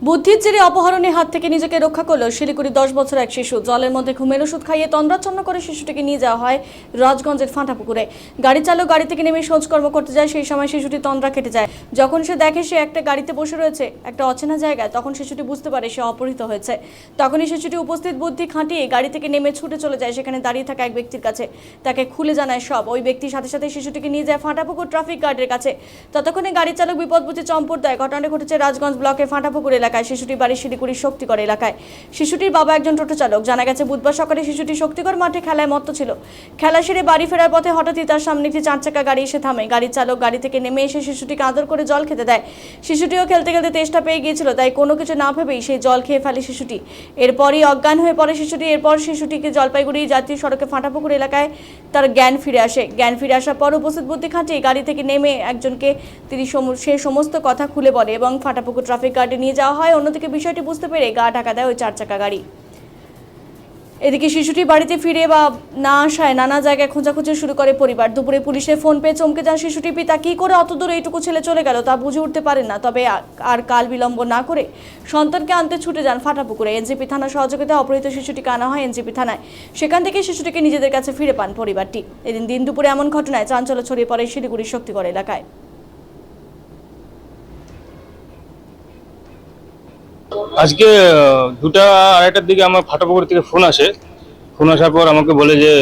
বুদ্ধির জেরে অপহরণের হাত থেকে নিজেকে রক্ষা করল শিলিগুড়ি 10 বছর এক শিশু। জলের মধ্যে ঘুমের ওষুধ খাইয়ে তন্দ্রাচ্ছন্ন করে শিশুটিকে নিয়ে যাওয়া হয় রাজগঞ্জের ফাঁটাপুকুরে। গাড়ি চালক গাড়ি থেকে নেমে শৌচকর্ম করতে যায়, সেই সময় শিশুটি তন্দ্রা কেটে যায়। যখন সে দেখে সে একটা গাড়িতে বসে রয়েছে একটা অচেনা জায়গায়, তখন শিশুটি বুঝতে পারে সে অপহৃত হয়েছে। তখনই শিশুটি উপস্থিত বুদ্ধি খাটিয়ে গাড়ি থেকে নেমে ছুটে চলে যায় সেখানে দাঁড়িয়ে থাকা এক ব্যক্তির কাছে। তাকে খুলে জানায় সব। ওই ব্যক্তির সাথে সাথে শিশুটিকে নিয়ে যায় ফাঁটাপুকুর ট্রাফিক গার্ডের কাছে। ততক্ষণে গাড়ি চালক বিপদ বুঝে চম্পট দেয়। ঘটনাটি ঘটেছে রাজগঞ্জ ব্লকের ফাঁটাপুকুর এলাকায়। শিশুটির বাড়ি শিলিগুড়ির শক্তিগড় এলাকায়। শিশুটির বাবা একজন টোটো চালক। জানা গেছে বুধবার সকালে শিশুটি শক্তিগড় মাঠে খেলায় মত্ত ছিল। খেলা সেরে বাড়ি ফেরার পথে হঠাৎই তার সামনে একটি 4 চাকা গাড়ি এসে থামে। গাড়ির চালক গাড়ি থেকে নেমে এসে শিশুটিকে আদর করে জল খেতে দেয়। শিশুটিও খেলতে খেলতে তেষ্টা পেয়ে গিয়েছিল, তাই কোনো কিছু না ভেবেই সেই জল খেয়ে ফেলে শিশুটি। এরপরই অজ্ঞান হয়ে পড়ে শিশুটি। এরপর শিশুটিকে জলপাইগুড়ি জাতীয় সড়কে ফাঁটাপুকুর এলাকায় তার জ্ঞান ফিরে আসে। জ্ঞান ফিরে আসার পর উপস্থিত বুদ্ধি খাটিয়ে গাড়ি থেকে নেমে একজনকে সে সমস্ত কথা খুলে বলে এবং ফাঁটাপুকুর ট্রাফিক গার্ডে নিয়ে যাওয়া হয়। অন্যদিকে বিষয়টি বুঝতে পেরে গা ঢাকা দেয় ওই 4 চাকা গাড়ি। এদিকে শিশুটি বাড়িতে ফিরে বা না আসায় নানা জায়গায় খোঁজাখুঁজি শুরু করে পরিবার। দুপুরে পুলিশের ফোন পেয়ে চমকে যান শিশুটির পিতা। কী করে অত দূরে এইটুকু ছেলে চলে গেল তা বুঝে উঠতে পারেন না। তবে আর কাল বিলম্ব না করে সন্তানকে আনতে ছুটে যান ফাঁটাপুকুরে। এনজিপি থানার সহযোগিতায় অপহৃত শিশুটিকে আনা হয় এনজিপি থানায়। সেখান থেকে শিশুটিকে নিজেদের কাছে ফিরে পান পরিবারটি। এদিন দিন দুপুরে এমন ঘটনায় চাঞ্চল্য ছড়িয়ে পড়ে শিলিগুড়ির শক্তিগড় এলাকায়। আজকে 2টা-2:30টার দিকে আমার ফাঁটাপুকুর থেকে ফোন আসার পর আমাকে বলে যে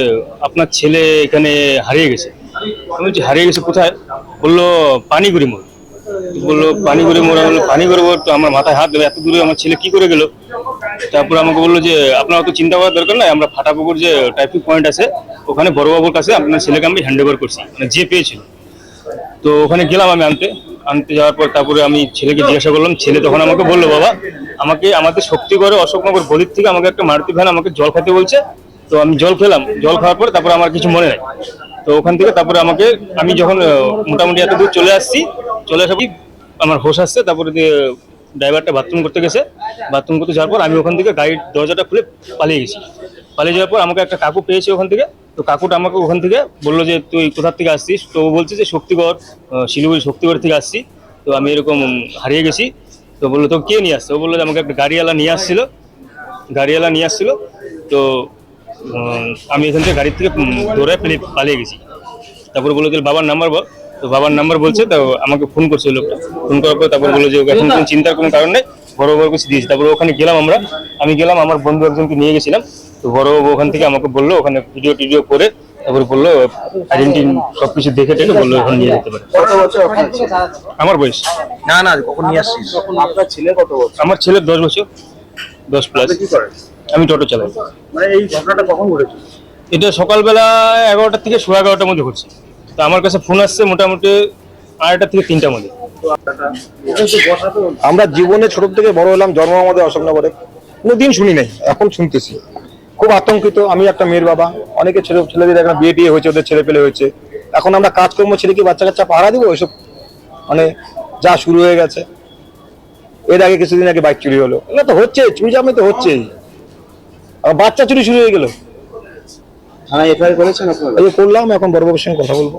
আপনার ছেলে এখানে হারিয়ে গেছে। আমি বলছি হারিয়ে গেছে কোথায়? বললো পানিগুড়ি মোড়। বললো পানিগুড়ি মোড়। বললো পানিগুড়ি মোড়, তো আমার মাথায় হাত দেবে, এত দূরে আমার ছেলে কি করে গেল? তারপর আমাকে বললো যে আপনার অত চিন্তা করার দরকার নাই, আমরা ফাঁটাপুকুর যে ট্রাফিক পয়েন্ট আছে ওখানে বড়বাবুর কাছে আপনার ছেলেকে আমি হ্যান্ড ওভার করছি, মানে যে পেয়েছিল। তো ওখানে গেলাম আমি আনতে যাওয়ার পর তারপরে আমি ছেলেকে জিজ্ঞাসা করলাম। ছেলে তখন আমাকে বললো, বাবা আমাদের শক্তিগড়ে অশোকনগর গলির থেকে আমাকে একটা মারুতি ভ্যান আমাকে জল খেতে বলছে। তো আমি জল খেলাম, জল খাওয়ার পর তারপরে আমার কিছু মনে নাই। তো ওখান থেকে তারপরে আমি যখন মোটামুটি এত দূর চলে আসার আমার হোশ আসছে। তারপরে ড্রাইভারটা বাথরুম করতে গেছে। বাথরুম করতে যাওয়ার পর আমি ওখান থেকে গাড়ির দরজাটা খুলে পালিয়ে গেছি। পালিয়ে যাওয়ার পর আমাকে একটা কাকু পেয়েছে ওখান থেকে। তো কাকুটা আমাকে ওখান থেকে বললো যে তুই কোথার থেকে আসছিস? তো ও বলছে যে শক্তিগড়, শিলিগুড়ি শক্তিগড় থেকে আসছি। তো আমি এরকম হারিয়ে গেছি। তো বললো তো কে নিয়ে আসছে? ও বললো যে আমাকে একটা গাড়িওয়ালা নিয়ে আসছিল। তো আমি এখান থেকে গাড়ির থেকে দৌড়ায় পালিয়ে গেছি। তারপর বললো যে বাবার নাম্বার বল। তো বাবার নাম্বার বলছে, তো আমাকে ফোন করছে লোকটা। ফোন করার পর তারপর বললো যে এখন কোনো চিন্তার কোনো কারণ নেই, বড়বাবুর কাছে দিয়েছি। তারপরে ওখানে গেলাম আমি গেলাম, আমার বন্ধু একজনকে নিয়ে গেছিলাম। তো বড়বাবু ওখান থেকে আমাকে বললো ওখানে ভিডিও করে তারপরে বললো আইডেন্টি সবকিছু দেখে বললো এখন নিয়ে যেতে পারে। আমার বয়স না কখন নিয়ে আসছিস? আপনার ছেলে কত বছর? আমার ছেলের 10 বছর, 10+। কি করেন? আমি টোটো চালাই। মানে এই ঘটনাটা কখন ঘটেছে? এটা সকালবেলা 11টা থেকে 11:30টার মধ্যে ঘটছে। তো আমার কাছে ফোন আসছে মোটামুটি 2:30 থেকে 3টার মধ্যে। আমরা জীবনে ছোট থেকে বড় হলাম, জন্ম আমাদের অশোকনগরে, কোনোদিন শুনি নাই, এখন শুনতেছি। খুব আতঙ্কিত। আমি একটা মেয়ের বাবা, অনেকে ছেলেদের এখন বিয়ে হয়েছে, ওদের ছেলে পেলে হয়েছে। এখন আমরা কাজকর্ম ছেড়ে কি বাচ্চা কাচ্চা পাহারা দিব? ওইসব মানে যা শুরু হয়ে গেছে। এর আগে কিছুদিন আগে বাইক চুরি হলো, এগুলো তো হচ্ছে, চুরি জামে তো হচ্ছেই। আর বাচ্চা চুরি শুরু হয়ে গেল। থানায় এফআইআর করেছেন আপনারা? এই করলাম, এখন বড়বাবুর সঙ্গে কথা বলবো।